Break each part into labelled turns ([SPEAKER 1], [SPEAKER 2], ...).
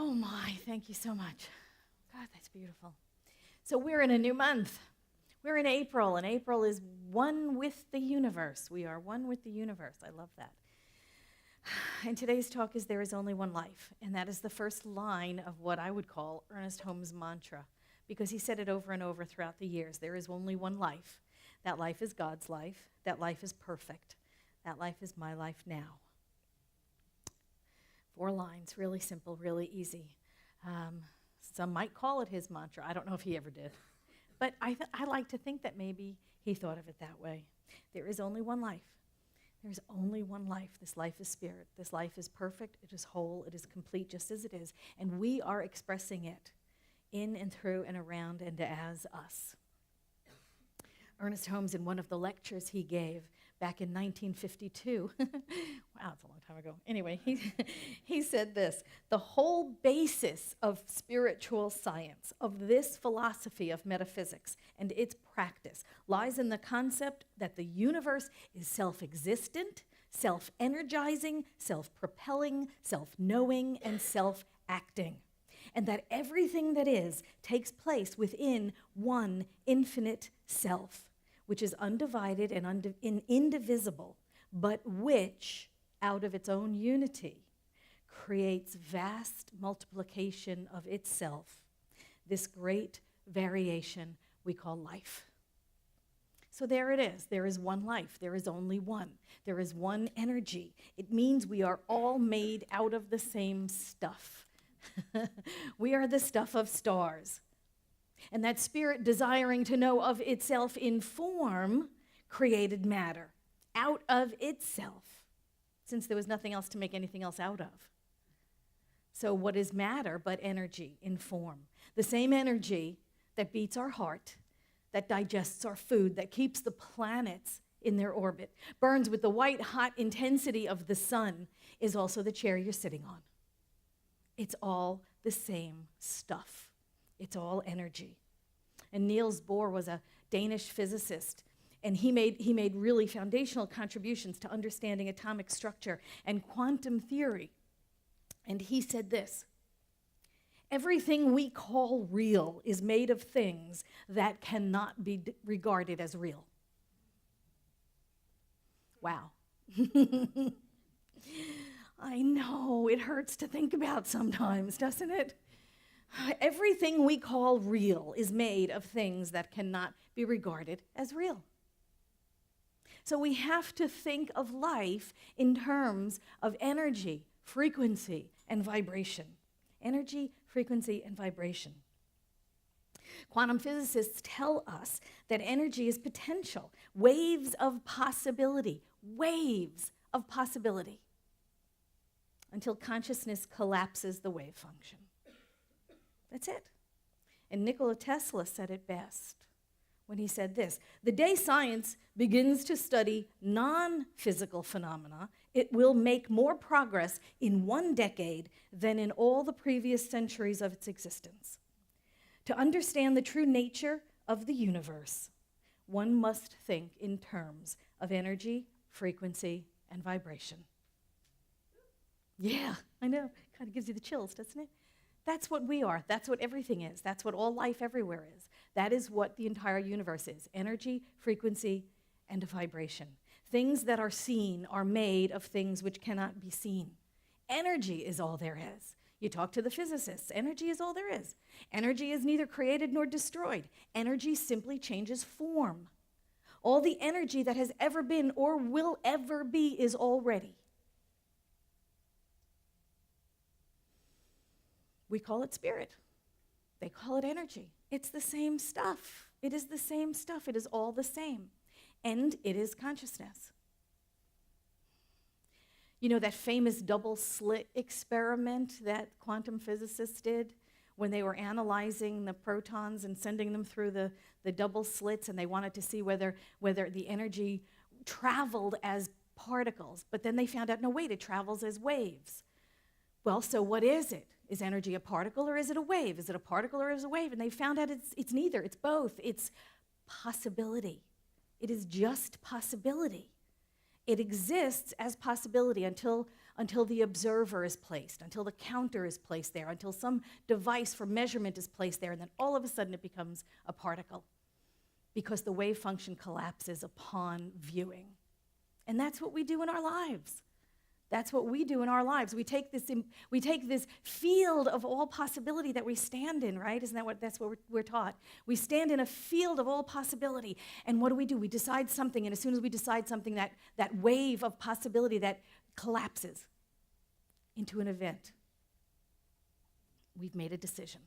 [SPEAKER 1] Oh my, thank you so much. God, that's beautiful. So we're in a new month. We're in April, and April is one with the universe. We are one with the universe. I love that. And today's talk is There is Only One Life, and that is the first line of what I would call Ernest Holmes' mantra, because he said it over and over throughout the years. There is only one life. That life is God's life. That life is perfect. That life is my life now. 4 lines, really simple, really easy. Some might call it his mantra. I don't know if he ever did. But I like to think that maybe he thought of it that way. There is only one life. There's only one life. This life is spirit. This life is perfect. It is whole. It is complete just as it is. And we are expressing it in and through and around and as us. Ernest Holmes, in one of the lectures he gave back in 1952, wow, it's a long time ago. Anyway, he said this: the whole basis of spiritual science, of this philosophy of metaphysics and its practice, lies in the concept that the universe is self-existent, self-energizing, self-propelling, self-knowing, and self-acting, and that everything that is takes place within one infinite self, which is undivided and indivisible, but which, out of its own unity, creates vast multiplication of itself, this great variation we call life. So there it is. There is one life. There is only one. There is one energy. It means we are all made out of the same stuff. We are the stuff of stars. And that spirit, desiring to know of itself in form, created matter out of itself, since there was nothing else to make anything else out of. So what is matter but energy in form? The same energy that beats our heart, that digests our food, that keeps the planets in their orbit, burns with the white-hot intensity of the sun, is also the chair you're sitting on. It's all the same stuff. It's all energy. And Niels Bohr was a Danish physicist, and he made really foundational contributions to understanding atomic structure and quantum theory. And he said this: everything we call real is made of things that cannot be regarded as real. Wow. I know, it hurts to think about sometimes, doesn't it? Everything we call real is made of things that cannot be regarded as real. So we have to think of life in terms of energy, frequency, and vibration. Energy, frequency, and vibration. Quantum physicists tell us that energy is potential, waves of possibility, until consciousness collapses the wave function. That's it. And Nikola Tesla said it best when he said this: the day science begins to study non-physical phenomena, it will make more progress in 1 decade than in all the previous centuries of its existence. To understand the true nature of the universe, one must think in terms of energy, frequency, and vibration. Yeah, I know. Kind of gives you the chills, doesn't it? That's what we are. That's what everything is. That's what all life everywhere is. That is what the entire universe is: energy, frequency, and vibration. Things that are seen are made of things which cannot be seen. Energy is all there is. You talk to the physicists. Energy is all there is. Energy is neither created nor destroyed. Energy simply changes form. All the energy that has ever been or will ever be is already. We call it spirit. They call it energy. It's the same stuff. It is the same stuff. It is all the same. And it is consciousness. You know that famous double slit experiment that quantum physicists did when they were analyzing the protons and sending them through the double slits, and they wanted to see whether the energy traveled as particles. But then they found out, no, wait, it travels as waves. Well, so what is it? Is energy a particle or is it a wave? Is it a particle or is it a wave? And they found out it's neither. It's both. It's possibility. It is just possibility. It exists as possibility until until the observer is placed, until the counter is placed there, until some device for measurement is placed there, and then all of a sudden it becomes a particle because the wave function collapses upon viewing. And that's what we do in our lives. That's what we do in our lives. We take this field of all possibility that we stand in, right? Isn't that that's what we're taught? We stand in a field of all possibility. And what do? We decide something, and as soon as we decide something, that wave of possibility that collapses into an event. We've made a decision.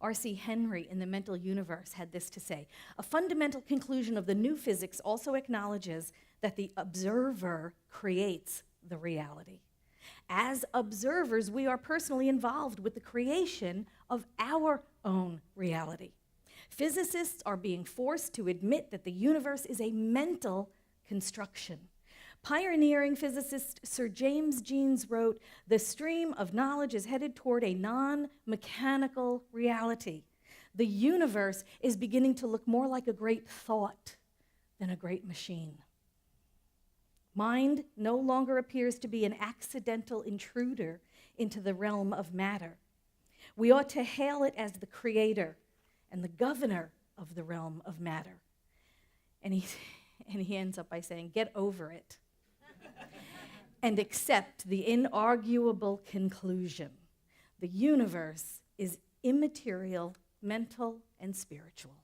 [SPEAKER 1] R.C. Henry in The Mental Universe had this to say: a fundamental conclusion of the new physics also acknowledges that the observer creates the reality. As observers, we are personally involved with the creation of our own reality. Physicists are being forced to admit that the universe is a mental construction. Pioneering physicist Sir James Jeans wrote, "The stream of knowledge is headed toward a non-mechanical reality. The universe is beginning to look more like a great thought than a great machine. Mind no longer appears to be an accidental intruder into the realm of matter. We ought to hail it as the creator and the governor of the realm of matter." And he ends up by saying, "Get over it and accept the inarguable conclusion. The universe is immaterial, mental, and spiritual."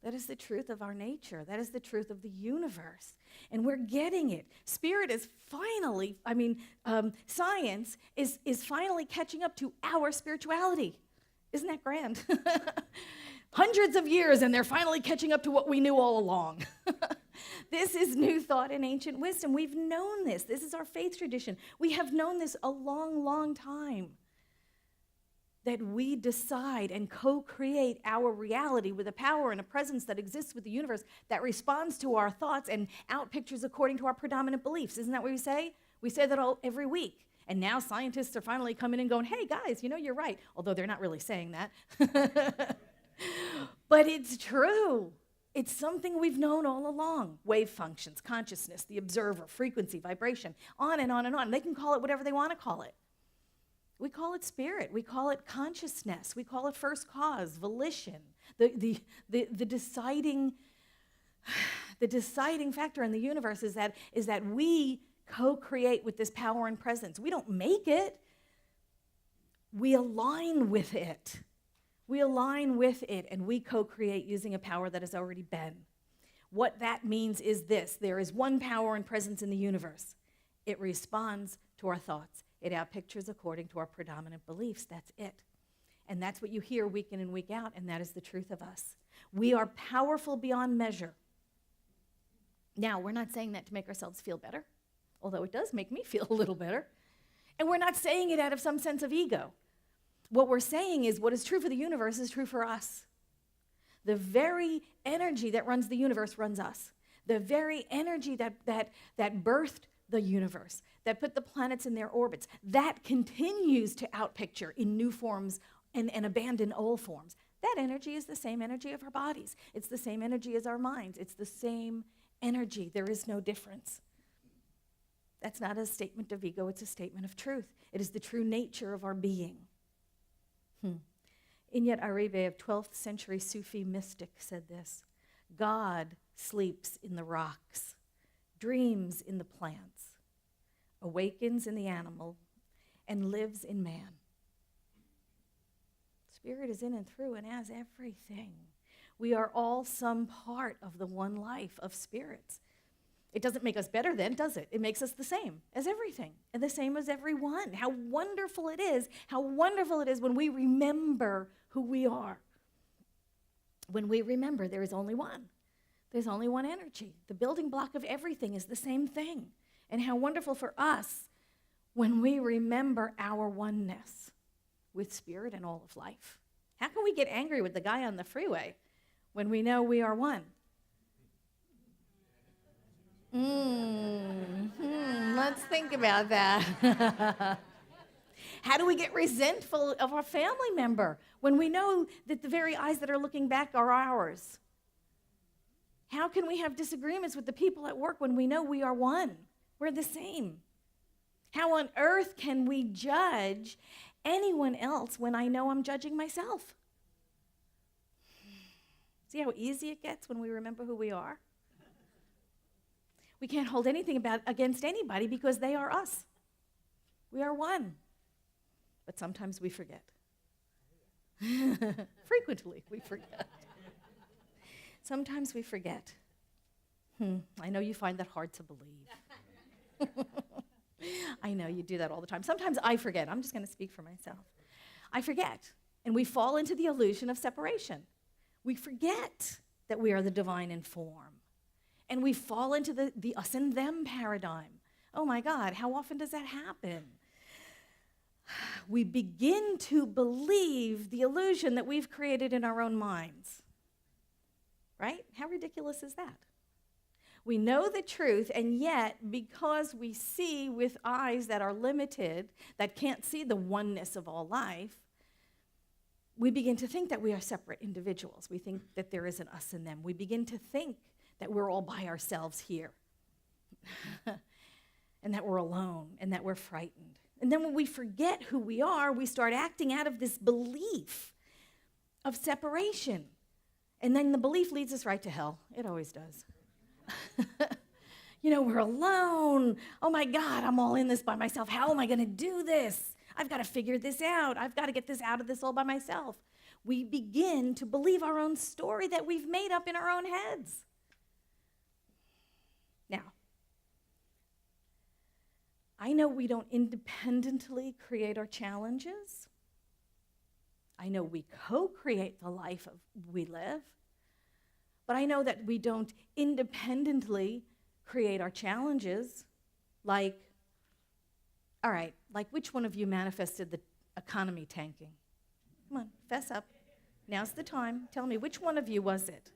[SPEAKER 1] That is the truth of our nature. That is the truth of the universe. And we're getting it. Spirit is finally, science is finally catching up to our spirituality. Isn't that grand? Hundreds of years, and they're finally catching up to what we knew all along. This is new thought and ancient wisdom. We've known this. This is our faith tradition. We have known this a long, long time. That we decide and co-create our reality with a power and a presence that exists with the universe that responds to our thoughts and outpictures according to our predominant beliefs. Isn't that what we say? We say that every week. And now scientists are finally coming in going, "Hey guys, you're right." Although they're not really saying that. But it's true. It's something we've known all along. Wave functions, consciousness, the observer, frequency, vibration, on and on and on. They can call it whatever they want to call it. We call it spirit. We call it consciousness. We call it first cause, volition. The deciding factor in the universe is that we co-create with this power and presence. We don't make it. We align with it. We align with it, and we co-create using a power that has already been. What that means is this: there is one power and presence in the universe. It responds to our thoughts. It outpictures according to our predominant beliefs. That's it. And that's what you hear week in and week out, and that is the truth of us. We are powerful beyond measure. Now, we're not saying that to make ourselves feel better, although it does make me feel a little better. And we're not saying it out of some sense of ego. What we're saying is what is true for the universe is true for us. The very energy that runs the universe runs us. The very energy that birthed the universe, that put the planets in their orbits, that continues to outpicture in new forms and abandon old forms. That energy is the same energy of our bodies. It's the same energy as our minds. It's the same energy. There is no difference. That's not a statement of ego. It's a statement of truth. It is the true nature of our being. Inyat Aribe, a 12th century Sufi mystic, said this: "God sleeps in the rocks, dreams in the plants, awakens in the animal, and lives in man." Spirit is in and through and as everything. We are all some part of the one life of spirits. It doesn't make us better then, does it? It makes us the same as everything and the same as everyone. How wonderful it is when we remember who we are. When we remember there is only one. There's only one energy. The building block of everything is the same thing. And how wonderful for us when we remember our oneness with spirit and all of life. How can we get angry with the guy on the freeway when we know we are one? Let's think about that. How do we get resentful of our family member when we know that the very eyes that are looking back are ours? How can we have disagreements with the people at work when we know we are one? We're the same. How on earth can we judge anyone else when I know I'm judging myself? See how easy it gets when we remember who we are? We can't hold anything against anybody because they are us. We are one. But sometimes we forget. Frequently we forget. Sometimes we forget. I know you find that hard to believe. I know you do that all the time. Sometimes I forget. I'm just going to speak for myself. I forget. And we fall into the illusion of separation. We forget that we are the divine in form. And we fall into the us and them paradigm. Oh my God, how often does that happen? We begin to believe the illusion that we've created in our own minds. Right? How ridiculous is that? We know the truth, and yet, because we see with eyes that are limited, that can't see the oneness of all life, we begin to think that we are separate individuals. We think that there is an us and them. We begin to think that we're all by ourselves here, and that we're alone, and that we're frightened. And then when we forget who we are, we start acting out of this belief of separation. And then the belief leads us right to hell. It always does. We're alone. Oh my God, I'm all in this by myself. How am I going to do this? I've got to figure this out. I've got to get this out of this all by myself. We begin to believe our own story that we've made up in our own heads. Now, I know we don't independently create our challenges. I know we co-create the life we live. But I know that we don't independently create our challenges. Like which one of you manifested the economy tanking? Come on, fess up. Now's the time. Tell me, which one of you was it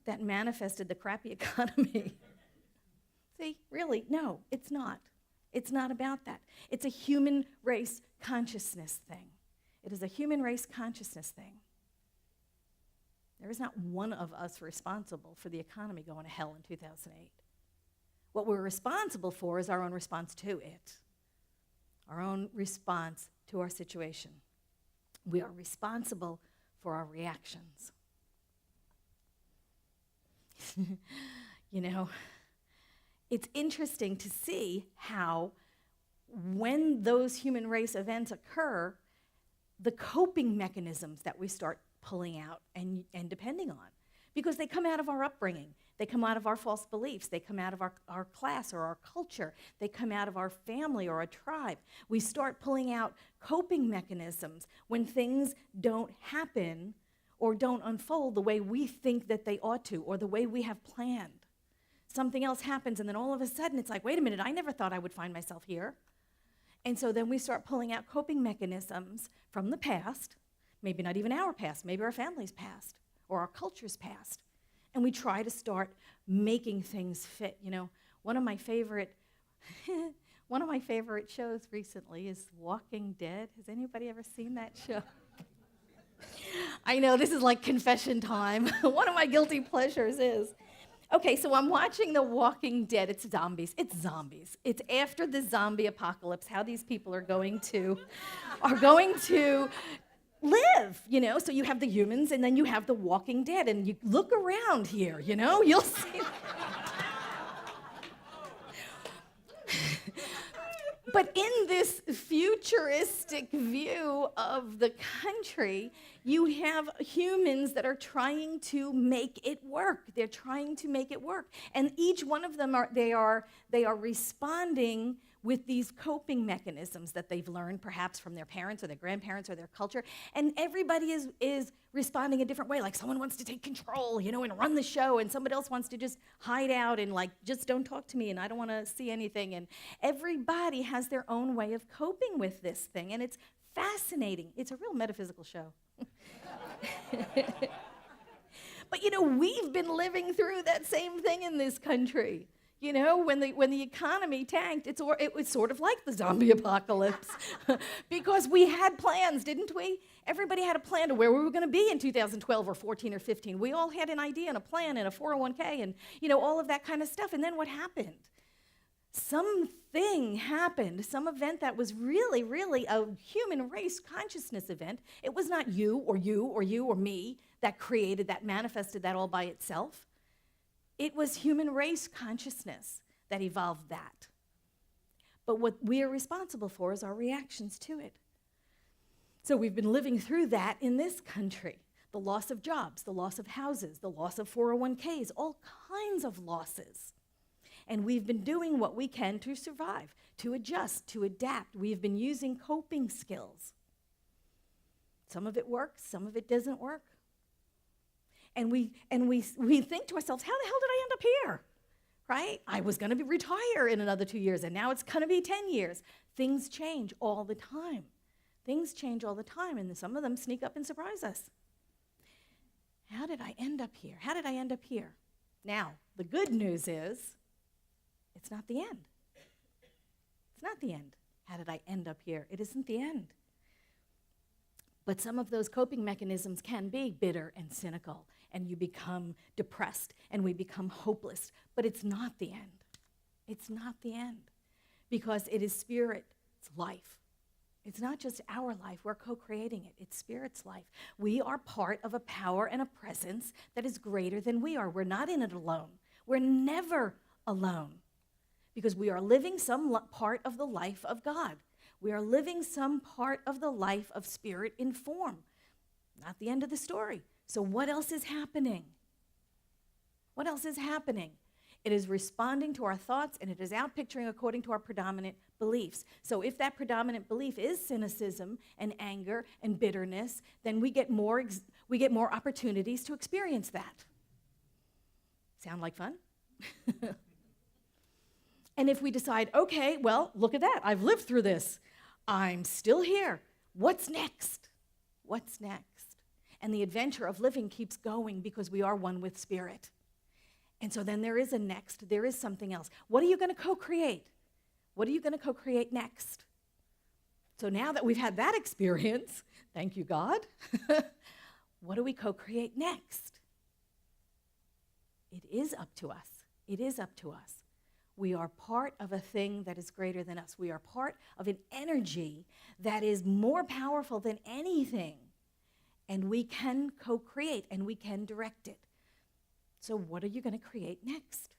[SPEAKER 1] that manifested the crappy economy? See, really, no, it's not. It's not about that. It's a human race consciousness thing. It is a human race consciousness thing. There is not one of us responsible for the economy going to hell in 2008. What we're responsible for is our own response to it, our own response to our situation. We are responsible for our reactions. It's interesting to see how when those human race events occur, the coping mechanisms that we start pulling out and depending on, because they come out of our upbringing, they come out of our false beliefs, they come out of our class or our culture, they come out of our family or a tribe. We start pulling out coping mechanisms when things don't happen or don't unfold the way we think that they ought to or the way we have planned. Something else happens, and then all of a sudden it's like, wait a minute, I never thought I would find myself here. And so then we start pulling out coping mechanisms from the past, maybe not even our past, maybe our family's past or our culture's past, and we try to start making things fit. One of my favorite shows recently is Walking Dead. Has anybody ever seen that show? I know, this is like confession time. One of my guilty pleasures is. Okay, so I'm watching The Walking Dead. It's zombies. It's after the zombie apocalypse, how these people are going to live, So you have the humans, and then you have the Walking Dead, and you look around here, you'll see. But in this futuristic view of the country, you have humans that are trying to make it work. They're trying to make it work. And each one of them they are responding with these coping mechanisms that they've learned perhaps from their parents or their grandparents or their culture. And everybody is responding a different way. Like someone wants to take control, and run the show, and somebody else wants to just hide out and just don't talk to me, and I don't want to see anything. And everybody has their own way of coping with this thing, and it's fascinating. It's a real metaphysical show. But we've been living through that same thing in this country. You know, when the economy tanked, it was sort of like the zombie apocalypse because we had plans, didn't we? Everybody had a plan to where we were going to be in 2012 or 14 or 15. We all had an idea and a plan and a 401k and, all of that kind of stuff. And then what happened? Something happened, some event that was really, really a human race consciousness event. It was not you or me that created, that manifested that all by itself. It was human race consciousness that evolved that. But what we are responsible for is our reactions to it. So we've been living through that in this country. The loss of jobs, the loss of houses, the loss of 401ks, all kinds of losses. And we've been doing what we can to survive, to adjust, to adapt. We've been using coping skills. Some of it works, some of it doesn't work. And we think to ourselves, how the hell did I end up here? Right? I was going to retire in another 2 years, and now it's going to be 10 years. Things change all the time. Things change all the time, and some of them sneak up and surprise us. How did I end up here? How did I end up here? Now, the good news is, it's not the end. It's not the end. How did I end up here? It isn't the end. But some of those coping mechanisms can be bitter and cynical, and you become depressed, and we become hopeless. But it's not the end. It's not the end, because it is Spirit's life. It's not just our life. We're co-creating it. It's Spirit's life. We are part of a power and a presence that is greater than we are. We're not in it alone. We're never alone, because we are living some part of the life of God. We are living some part of the life of Spirit in form. Not the end of the story. So what else is happening? What else is happening? It is responding to our thoughts, and it is outpicturing according to our predominant beliefs. So if that predominant belief is cynicism and anger and bitterness, then we get more opportunities to experience that. Sound like fun? And if we decide, okay, well, look at that. I've lived through this. I'm still here. What's next? What's next? And the adventure of living keeps going because we are one with Spirit. And so then there is a next. There is something else. What are you going to co-create? What are you going to co-create next? So now that we've had that experience, thank you, God, what do we co-create next? It is up to us. It is up to us. We are part of a thing that is greater than us. We are part of an energy that is more powerful than anything. And we can co-create and we can direct it. So what are you going to create next?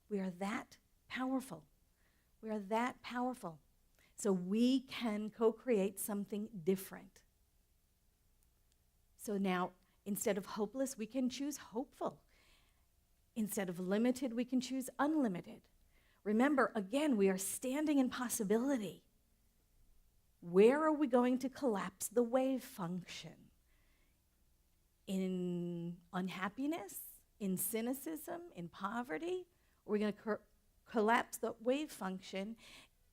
[SPEAKER 1] We are that powerful. We are that powerful. So we can co-create something different. So now, instead of hopeless, we can choose hopeful. Instead of limited, we can choose unlimited. Remember, again, we are standing in possibility. Where are we going to collapse the wave function? In unhappiness? In cynicism? In poverty? We're going to collapse the wave function,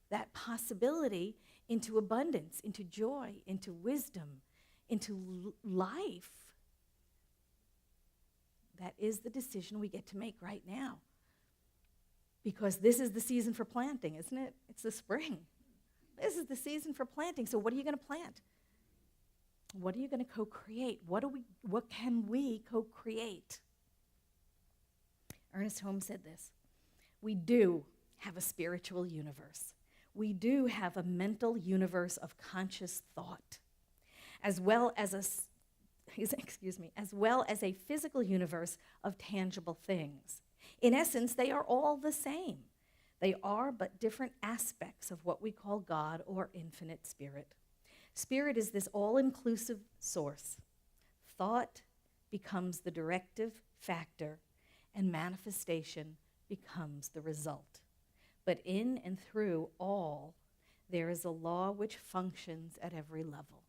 [SPEAKER 1] that possibility, into abundance, into joy, into wisdom, into life. That is the decision we get to make right now. Because this is the season for planting, isn't it? It's the spring. This is the season for planting. So what are you going to plant? What are you going to co-create? What can we co-create? Ernest Holmes said this: we do have a spiritual universe. We do have a mental universe of conscious thought, as well as a physical universe of tangible things. In essence, they are all the same. They are but different aspects of what we call God or infinite Spirit. Spirit is this all-inclusive source. Thought becomes the directive factor, and manifestation becomes the result. But in and through all, there is a law which functions at every level.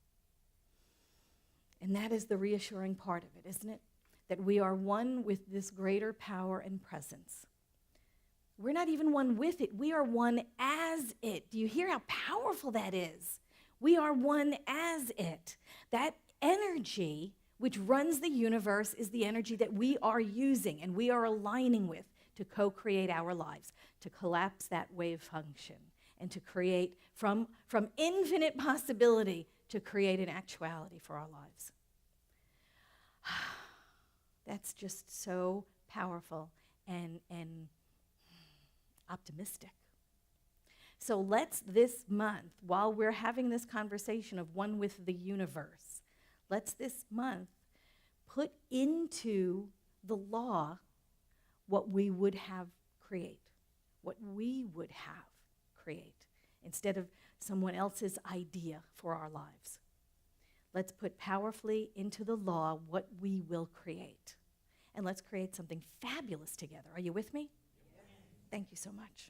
[SPEAKER 1] And that is the reassuring part of it, isn't it? That we are one with this greater power and presence. We're not even one with it. We are one as it. Do you hear how powerful that is? We are one as it. That energy which runs the universe is the energy that we are using and we are aligning with to co-create our lives, to collapse that wave function, and to create from infinite possibility to create an actuality for our lives. That's just so powerful and optimistic. So let's this month, while we're having this conversation of one with the universe, let's this month put into the law what we would have create, what we would have create, instead of someone else's idea for our lives. Let's put powerfully into the law what we will create. And let's create something fabulous together. Are you with me? Yes. Thank you so much.